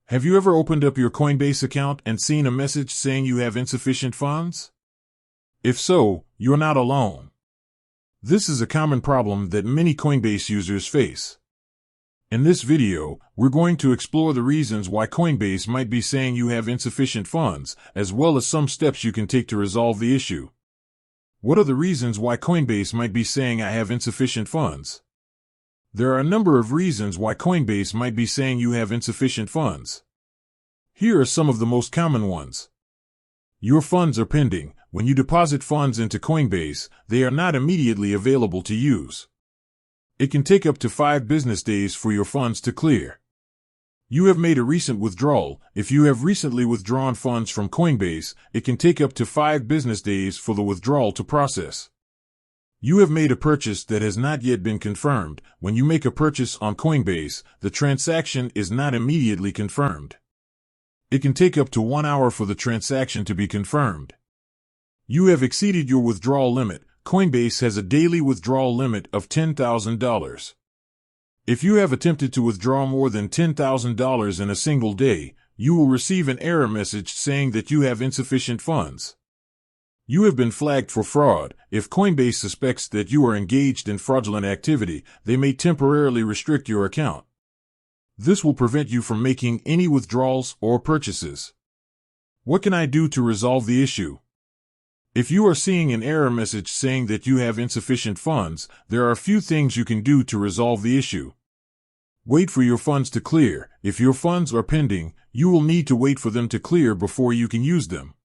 Have you ever opened up your Coinbase account and seen a message saying you have insufficient funds? If so, you're not alone. This is a common problem that many Coinbase users face. In this video, we're going to explore the reasons why Coinbase might be saying you have insufficient funds, as well as some steps you can take to resolve the issue. What are the reasons why Coinbase might be saying I have insufficient funds? There are a number of reasons why Coinbase might be saying you have insufficient funds. Here are some of the most common ones. Your funds are pending. When you deposit funds into Coinbase, they are not immediately available to use. It can take up to 5 business days for your funds to clear. You have made a recent withdrawal. If you have recently withdrawn funds from Coinbase, it can take up to 5 business days for the withdrawal to process. You have made a purchase that has not yet been confirmed. When you make a purchase on Coinbase, the transaction is not immediately confirmed. It can take up to 1 hour for the transaction to be confirmed. You have exceeded your withdrawal limit. Coinbase has a daily withdrawal limit of $10,000. If you have attempted to withdraw more than $10,000 in a single day, you will receive an error message saying that you have insufficient funds. You have been flagged for fraud. If Coinbase suspects that you are engaged in fraudulent activity, they may temporarily restrict your account. This will prevent you from making any withdrawals or purchases. What can I do to resolve the issue? If you are seeing an error message saying that you have insufficient funds, there are a few things you can do to resolve the issue. Wait for your funds to clear. If your funds are pending, you will need to wait for them to clear before you can use them.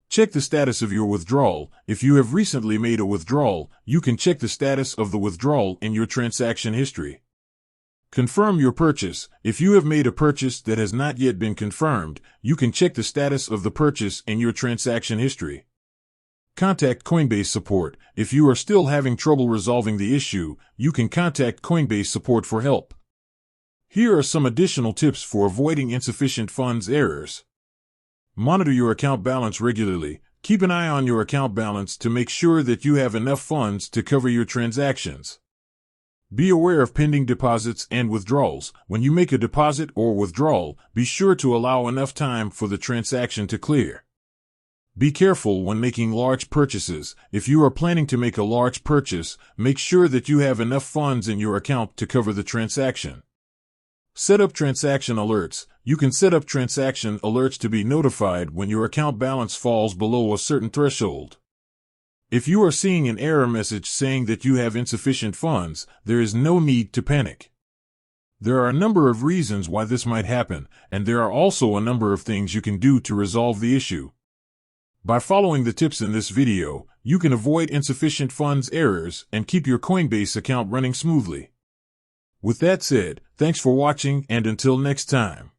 Check the status of your withdrawal. If you have recently made a withdrawal, you can check the status of the withdrawal in your transaction history. Confirm your purchase. If you have made a purchase that has not yet been confirmed, you can check the status of the purchase in your transaction history. Contact Coinbase support. If you are still having trouble resolving the issue, you can contact Coinbase support for help. Here are some additional tips for avoiding insufficient funds errors. Monitor your account balance regularly. Keep an eye on your account balance to make sure that you have enough funds to cover your transactions. Be aware of pending deposits and withdrawals. When you make a deposit or withdrawal, be sure to allow enough time for the transaction to clear. Be careful when making large purchases. If you are planning to make a large purchase, make sure that you have enough funds in your account to cover the transaction. Set up transaction alerts. You can set up transaction alerts to be notified when your account balance falls below a certain threshold. If you are seeing an error message saying that you have insufficient funds, there is no need to panic. There are a number of reasons why this might happen, and there are also a number of things you can do to resolve the issue. By following the tips in this video, you can avoid insufficient funds errors and keep your Coinbase account running smoothly. With that said, thanks for watching, and until next time.